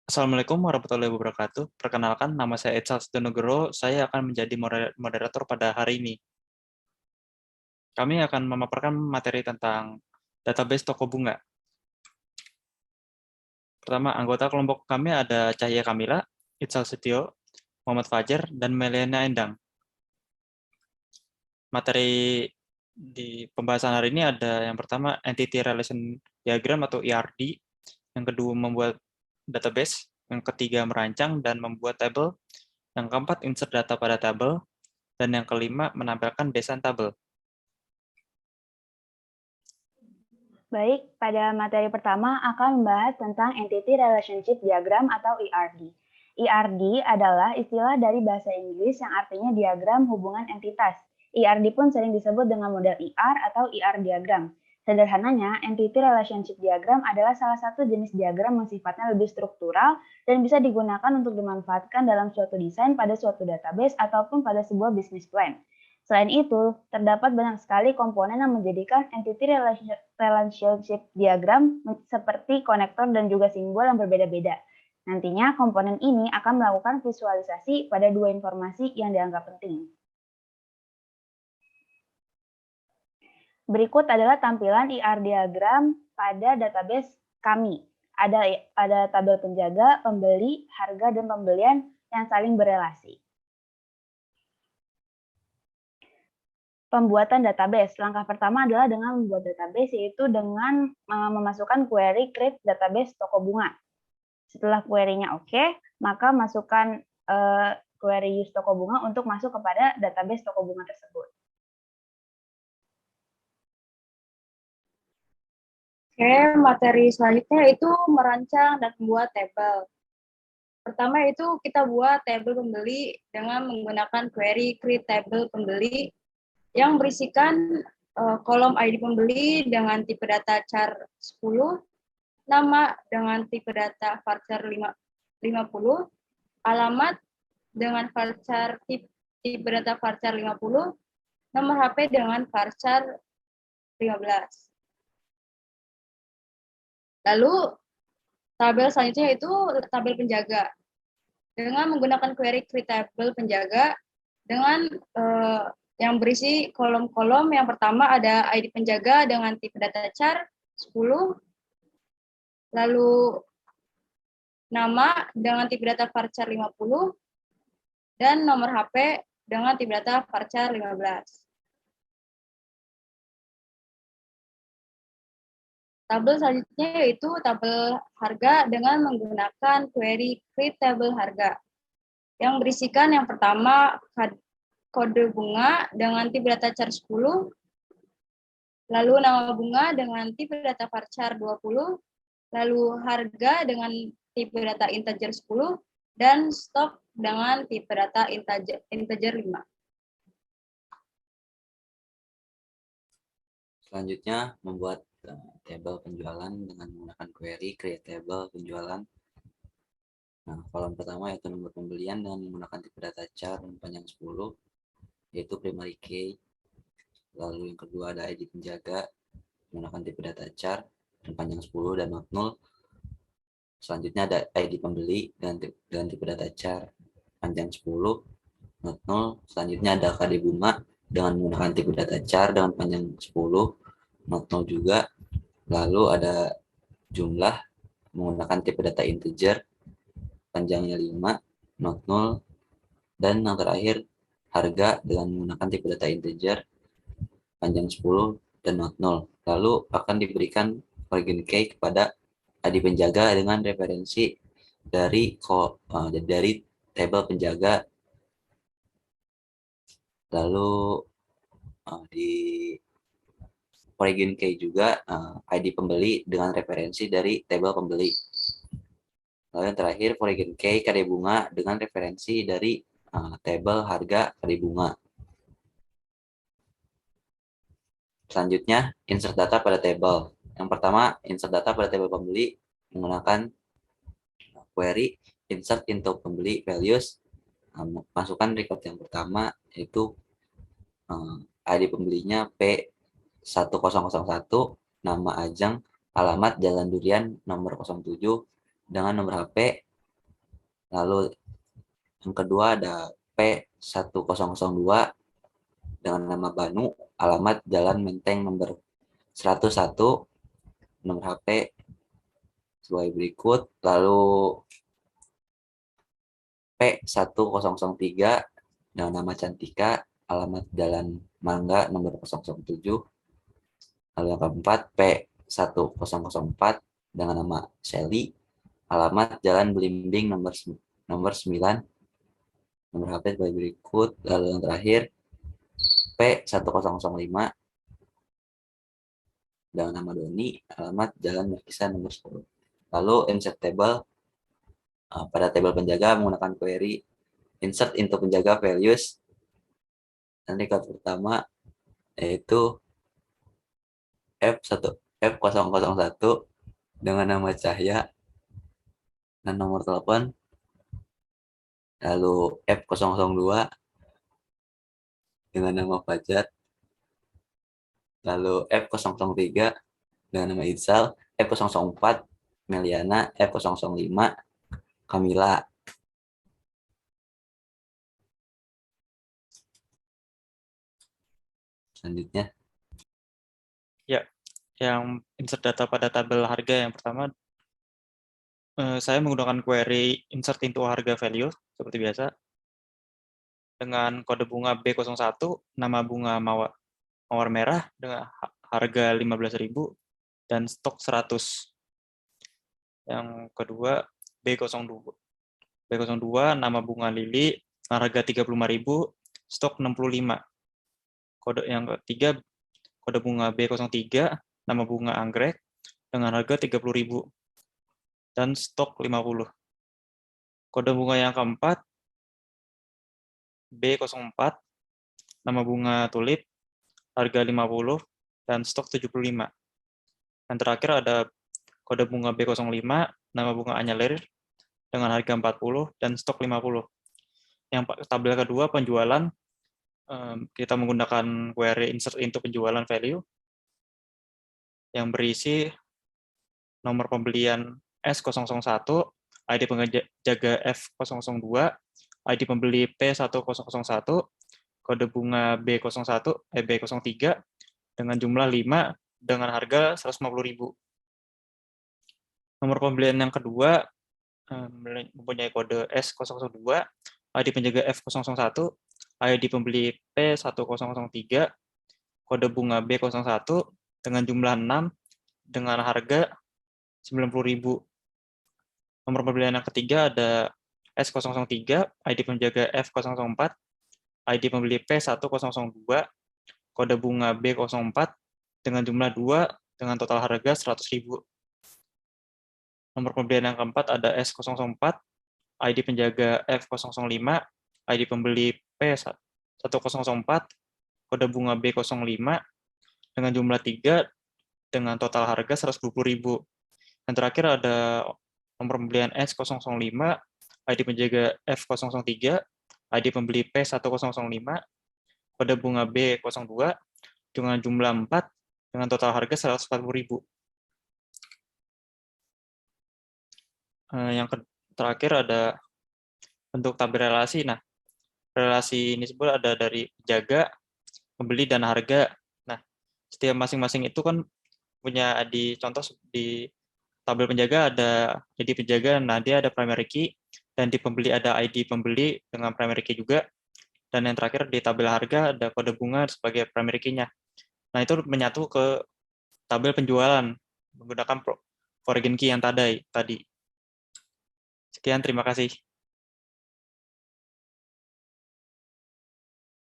Assalamualaikum warahmatullahi wabarakatuh. Perkenalkan, nama saya Etsal Sedonegoro. Saya akan menjadi moderator pada hari ini. Kami akan memaparkan materi tentang database toko bunga. Pertama, anggota kelompok kami ada Cahya Kamila, Itsal Setio, Muhammad Fajar, dan Meliana Endang. Materi di pembahasan hari ini ada yang pertama Entity Relation Diagram atau ERD, yang kedua membuat database, yang ketiga merancang dan membuat tabel, yang keempat insert data pada tabel, dan yang kelima menampilkan desain tabel. Baik, pada materi pertama akan membahas tentang Entity Relationship Diagram atau ERD. ERD adalah istilah dari bahasa Inggris yang artinya diagram hubungan entitas. ERD pun sering disebut dengan model ER atau ER diagram. Sederhananya, Entity Relationship Diagram adalah salah satu jenis diagram yang sifatnya lebih struktural dan bisa digunakan untuk dimanfaatkan dalam suatu desain pada suatu database ataupun pada sebuah business plan. Selain itu, terdapat banyak sekali komponen yang menjadikan entity relationship diagram seperti konektor dan juga simbol yang berbeda-beda. Nantinya, komponen ini akan melakukan visualisasi pada dua informasi yang dianggap penting. Berikut adalah tampilan ER diagram pada database kami. Ada tabel penjaga, pembeli, harga, dan pembelian yang saling berelasi. Pembuatan database. Langkah pertama adalah dengan membuat database, yaitu dengan memasukkan query create database toko bunga. Setelah query-nya oke, maka masukkan query use toko bunga untuk masuk kepada database toko bunga tersebut. Oke, materi selanjutnya itu merancang dan membuat tabel. Pertama itu kita buat tabel pembeli dengan menggunakan query create table pembeli yang berisikan kolom ID pembeli dengan tipe data char 10, nama dengan tipe data varchar 50, alamat dengan varchar tipe data varchar 50, nomor HP dengan varchar 15. Lalu tabel selanjutnya itu tabel penjaga. Dengan menggunakan query create table penjaga dengan yang berisi kolom-kolom. Yang pertama ada ID penjaga dengan tipe data char 10, lalu nama dengan tipe data varchar 50, dan nomor HP dengan tipe data varchar 15. Tabel selanjutnya yaitu tabel harga dengan menggunakan query create table harga yang berisikan yang pertama kode bunga dengan tipe data char 10, lalu nama bunga dengan tipe data varchar 20, lalu harga dengan tipe data integer 10, dan stok dengan tipe data integer 5. Selanjutnya, membuat tabel penjualan dengan menggunakan query create table penjualan. Nah, kolom pertama yaitu nomor pembelian dengan menggunakan tipe data char panjang 10, yaitu primary key. Lalu yang kedua ada ID penjaga menggunakan tipe data char panjang 10 dan not null. Selanjutnya ada ID pembeli dengan tipe data char panjang 10, not null. Selanjutnya ada KD bunga dengan menggunakan tipe data char dengan panjang 10, not null juga. Lalu ada jumlah menggunakan tipe data integer panjangnya 5, not null. Dan yang terakhir harga dengan menggunakan tipe data integer panjang 10 dan not null. Lalu akan diberikan origin key kepada ID penjaga dengan referensi dari tabel penjaga. Lalu di origin key juga ID pembeli dengan referensi dari tabel pembeli. Lalu yang terakhir origin key KD bunga dengan referensi dari tabel harga KD bunga. Selanjutnya insert data pada tabel. Yang pertama insert data pada tabel pembeli menggunakan query insert into pembeli values. Masukkan record yang pertama yaitu ID pembelinya P1001, nama Ajeng, alamat Jalan Durian nomor 07 dengan nomor HP Lalu yang kedua ada P1002 dengan nama Banu, alamat Jalan Menteng nomor 101, nomor HP sebagai berikut. Lalu P1003 dengan nama Cantika, alamat Jalan Mangga nomor 007. Lalu yang keempat P1004 dengan nama Shelly, alamat Jalan Belimbing nomor 9, nomor HP sebagai berikut. Lalu yang terakhir P1005 dengan nama Doni, alamat Jalan Markisa nomor 10. Lalu insert table, pada tabel penjaga menggunakan query insert into penjaga values. Dan record pertama yaitu F001 dengan nama Cahya dan nomor telepon. Lalu F002 dengan nama Fajar. Lalu F003 dengan nama Itzal, F004 Meliana, F005 Kamila. Selanjutnya, Yang insert data pada tabel harga yang pertama, saya menggunakan query insert into harga value seperti biasa dengan kode bunga B01, nama bunga mawar merah dengan harga 15.000 dan stok 100. Yang kedua B02 nama bunga lili harga 35.000, stok 65. Yang ketiga kode bunga B03 nama bunga anggrek dengan harga 30.000 dan stok 50. Kode bunga yang keempat B04 nama bunga tulip harga 50 dan stok 75. Yang terakhir ada kode bunga B05 nama bunga anyelir dengan harga 40 dan stok 50. Yang tabel kedua penjualan, kita menggunakan query insert into penjualan value yang berisi nomor pembelian S001, ID penjaga F002, ID pembeli P1001, kode bunga B03 dengan jumlah 5 dengan harga 150.000. Nomor pembelian yang kedua mempunyai kode S002, ID penjaga F001, ID pembeli P1003, kode bunga B01 dengan jumlah 6 dengan harga 90.000. Nomor pembelian yang ketiga ada S003, ID penjaga F004, ID pembeli P1002, kode bunga B04 dengan jumlah 2 dengan total harga 100.000. Nomor pembelian yang keempat ada S004, ID penjaga F005, ID pembeli P104, kode bunga B05 dengan jumlah 3 dengan total harga 120.000. Yang terakhir ada nomor pembelian S005, ID penjaga F003, ID pembeli P1005, kode bunga B02 dengan jumlah 4 dengan total harga 140.000. Yang terakhir ada bentuk tabel relasi. Nah, relasi ini sebut ada dari penjaga, pembeli, dan harga. Nah, setiap masing-masing itu kan punya ID. Contoh di tabel penjaga ada ID penjaga, nah dia ada primary key, dan di pembeli ada ID pembeli dengan primary key juga. Dan yang terakhir di tabel harga ada kode bunga sebagai primary key-nya. Nah, itu menyatu ke tabel penjualan menggunakan foreign key yang tadi. Sekian, terima kasih.